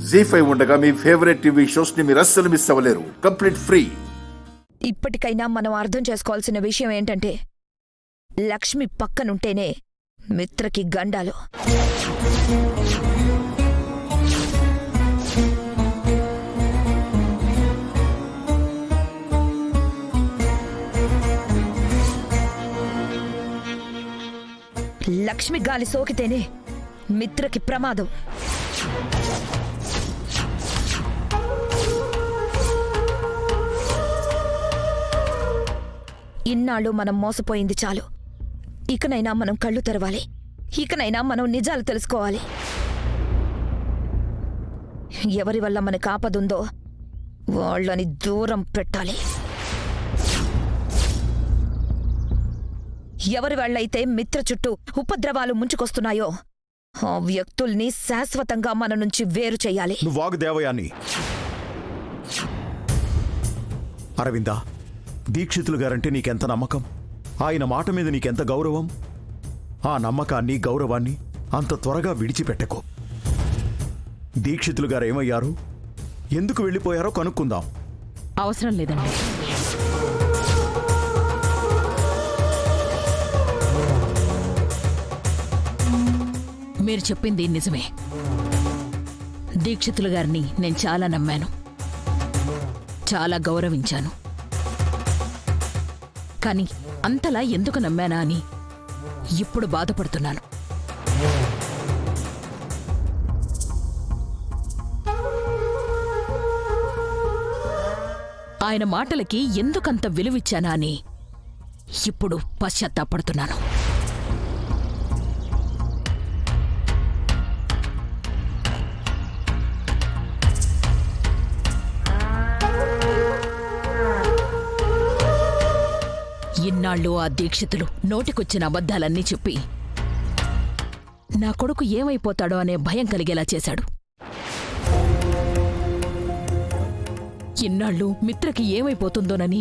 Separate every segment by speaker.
Speaker 1: జీ5 ఉండగా మీ favourite TV shows ని మీరు అస్సలు మిస్ అవ్వలేరు. Complete free.
Speaker 2: ఇప్పటికైనా మనం అర్థం చేసుకోవాల్సిన విషయం ఏంటంటే లక్ష్మి పక్కనుంటేనే మిత్రకి గండాలు. లక్ష్మి గాలి సోకితేనే మిత్రకి ప్రమాదం. ఇన్నాళ్ళు మనం మోసపోయింది చాలు. ఇకనైనా మనం కళ్ళు తెరవాలి. ఇకనైనా మనం నిజాలు తెలుసుకోవాలి. ఎవరి వల్ల మనకు ఆపదుందో వాళ్ళని దూరం పెట్టాలి. ఎవరి వాళ్ళైతే మిత్ర చుట్టూ ఉపద్రవాలు ముంచుకొస్తున్నాయో ఆ వ్యక్తుల్ని శాశ్వతంగా మన నుంచి వేరు చెయ్యాలి.
Speaker 3: నువ్వాగు దేవయాని. అరవిందా, దీక్షితులు గారంటే నీకెంత నమ్మకం, ఆయన మాట మీద నీకెంత గౌరవం. ఆ నమ్మకాన్ని గౌరవాన్ని అంత త్వరగా విడిచిపెట్టకు. దీక్షితులు గారు ఏమయ్యారు, ఎందుకు వెళ్ళిపోయారో కనుక్కుందాం.
Speaker 4: అవసరం లేదండి. మీరు చెప్పింది నిజమే. దీక్షితులు గారిని నేను చాలా నమ్మాను, చాలా గౌరవించాను. కానీ అంతలా ఎందుకు నమ్మానా అని ఇప్పుడు బాధపడుతున్నాను. ఆయన మాటలకి ఎందుకంత విలువిచ్చానా అని ఇప్పుడు పశ్చాత్తాపడుతున్నాను. ఇన్నాళ్ళు ఆ దీక్షితులు నోటికొచ్చిన అబద్ధాలన్నీ చెప్పి నా కొడుకు ఏమైపోతాడో అనే భయం కలిగేలా చేశాడు. ఇన్నాళ్ళు మిత్రకి ఏమైపోతుందోనని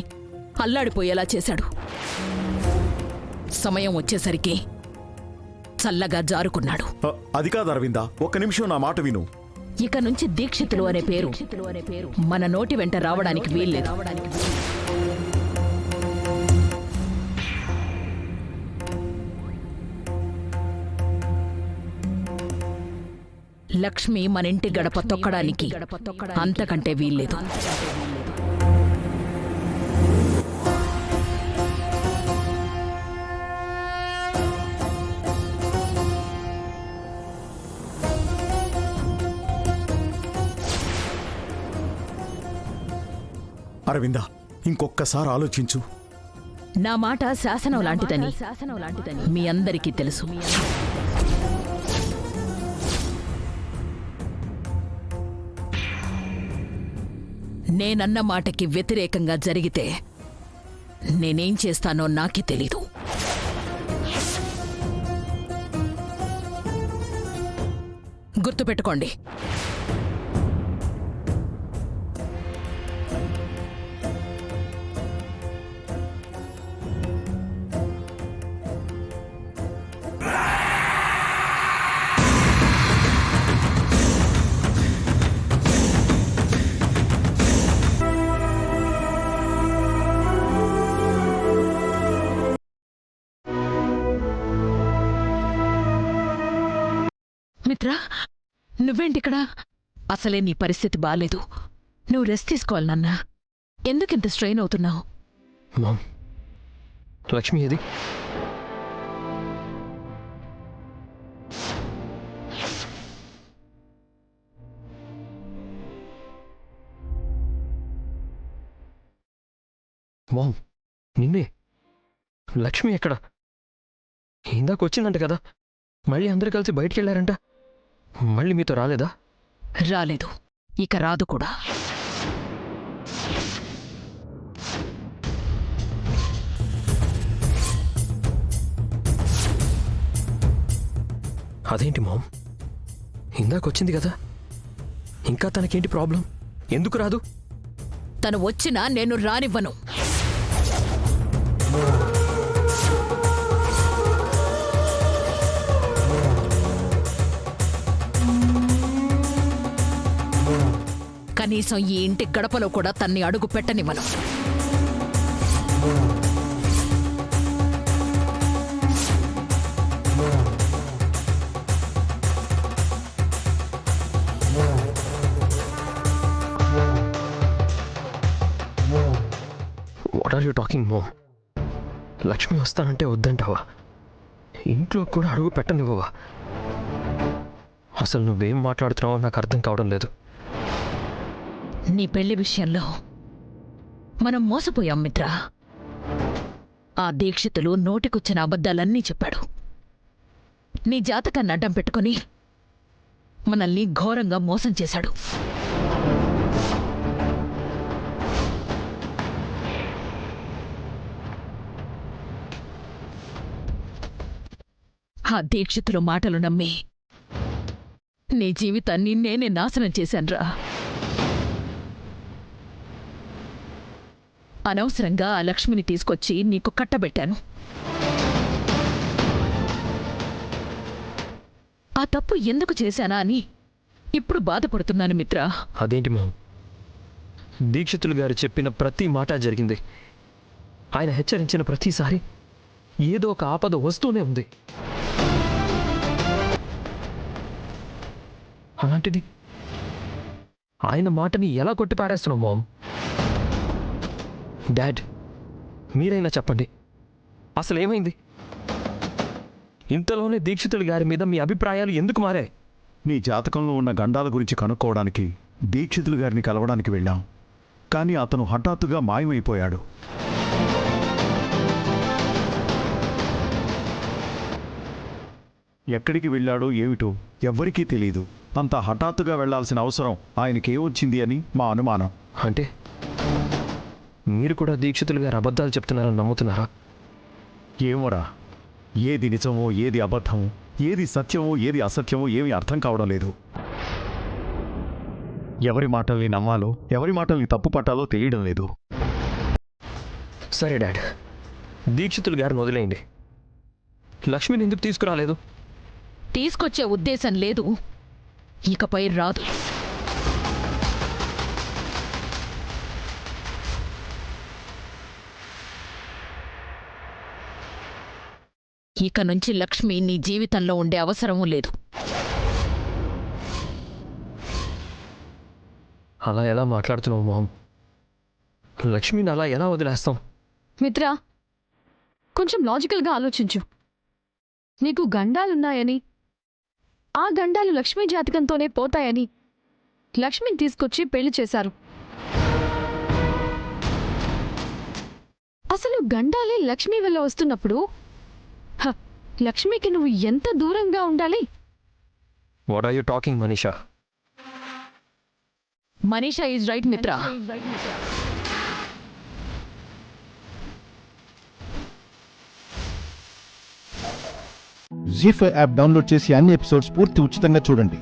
Speaker 4: అల్లాడిపోయేలా చేశాడు. సమయం వచ్చేసరికి చల్లగా జారుకున్నాడు.
Speaker 3: అది కాదు అరవిందా, ఒక్క నిమిషం నా మాట విను.
Speaker 4: ఇక నుంచి దీక్షితులు అనే పేరు మన నోటి వెంట రావడానికి వీల్లేదు. లక్ష్మి మన ఇంటి గడప తొక్కడానికి అంతకంటే వీల్లేదు.
Speaker 3: అరవిందా, ఇంకొక్కసారి ఆలోచించు.
Speaker 4: నా మాట శాసనం లాంటిదని మీ అందరికీ తెలుసు. నేనన్న మాటకి వ్యతిరేకంగా జరిగితే నేనేం చేస్తానో నాకే తెలీదు. గుర్తుపెట్టుకోండి. మిత్రా, నువ్వేంటిక్కడ? అసలే నీ పరిస్థితి బాలేదు. నువ్వు రెస్ట్ తీసుకోవాలి నాన్నా. ఎందుకింత స్ట్రెయిన్ అవుతున్నావు?
Speaker 5: మామ్, లక్ష్మి ఏది? మామ్, నిన్నే. లక్ష్మి ఎక్కడ? ఇందాక వచ్చిందంట కదా, మళ్ళీ అందరూ కలిసి బయటికి వెళ్ళారంట. మళ్ళీ మీతో రాలేదా?
Speaker 4: రాలేదు, ఇక రాదు కూడా.
Speaker 5: అదేంటి మామ్, ఇందాకొచ్చింది కదా, ఇంకా తనకేంటి ప్రాబ్లం? ఎందుకు రాదు?
Speaker 4: తను వచ్చినా నేను రానివ్వను. కనీసం ఈ ఇంటి గడపలో కూడా తన్ని అడుగు పెట్టనివ్వను.
Speaker 5: What are you talking mom? Lakshmi వస్తానంటే వద్దంటావా? ఇంట్లో కూడా అడుగు పెట్టనివ్వవా? అసలు నువ్వేం మాట్లాడుతున్నావో నాకు అర్థం కావడం లేదు.
Speaker 4: నీ పెళ్లి విషయంలో మనం మోసపోయాం మిత్ర. ఆ దీక్షితులు నోటికొచ్చిన అబద్ధాలన్నీ చెప్పాడు. నీ జాతకాన్ని అడ్డం పెట్టుకుని మనల్ని ఘోరంగా మోసం చేశాడు. ఆ దీక్షితుల మాటలు నమ్మి నీ జీవితాన్ని నేనే నాశనం చేశాన్రా. అనవసరంగా ఆ లక్ష్మిని తీసుకొచ్చి నీకు కట్టబెట్టాను. ఆ తప్పు ఎందుకు చేశానా అని ఇప్పుడు బాధపడుతున్నాను మిత్ర.
Speaker 5: అదేంటి మోమ్? దీక్షితులు గారు చెప్పిన ప్రతి మాట జరిగింది. ఆయన హెచ్చరించిన ప్రతిసారి ఏదో ఒక ఆపద వస్తూనే ఉంది. అలాంటిది ఆయన మాటని ఎలా కొట్టిపారేస్తున్నావు మోమ్? డాడ్, మీరైనా చెప్పండి, అసలు ఏమైంది? ఇంతలోనే దీక్షితులు గారి మీద మీ అభిప్రాయాలు ఎందుకు మారాయి?
Speaker 3: నీ జాతకంలో ఉన్న గండాల గురించి కనుక్కోవడానికి దీక్షితులు గారిని కలవడానికి వెళ్ళాం. కానీ అతను హఠాత్తుగా మాయమైపోయాడు. ఎక్కడికి వెళ్ళాడో ఏమిటో ఎవ్వరికీ తెలీదు. అంత హఠాత్తుగా వెళ్లాల్సిన అవసరం ఆయనకేమొచ్చింది అని మా అనుమానం.
Speaker 5: అంటే మీరు కూడా దీక్షితులు గారు అబద్ధాలు చెప్తున్నారని నమ్ముతున్నారా?
Speaker 3: ఏమోరా, ఏది నిజమో ఏది అబద్ధమో, ఏది సత్యమో ఏది అసత్యమో ఏమీ అర్థం కావడం లేదు. ఎవరి మాటల్ని నమ్మాలో ఎవరి మాటల్ని తప్పు పట్టాలో తెలియడం లేదు.
Speaker 5: సరే డాడ్, దీక్షితులు గారిని వదిలేయండి. లక్ష్మిని ఎందుకు తీసుకురాలేదు?
Speaker 4: తీసుకొచ్చే ఉద్దేశం లేదు, ఇకపై రాదు. ఇక నుంచి లక్ష్మి నీ జీవితంలో ఉండే అవసరమూ లేదు.
Speaker 5: అలా ఎలా మాట్లాడుతున్నావు మామ్? లక్ష్మిని అలా ఎలా వదిలేస్తాం?
Speaker 6: మిత్రా, కొంచెం లాజికల్గా ఆలోచించు. నీకు గండాలున్నాయని, ఆ గండాలు లక్ష్మీ జాతకంతోనే పోతాయని లక్ష్మిని తీసుకొచ్చి పెళ్లి చేశారు. అసలు గండాలే లక్ష్మి వల్ల వస్తున్నప్పుడు లక్ష్మికి నువ్వు ఎంత దూరంగా ఉండాలి?
Speaker 5: What are you talking Manisha?
Speaker 4: Manisha is right Mitra.
Speaker 7: జీ5 యాప్ డౌన్లోడ్ చేసి అన్ని ఎపిసోడ్స్ పూర్తి ఉచితంగా చూడండి.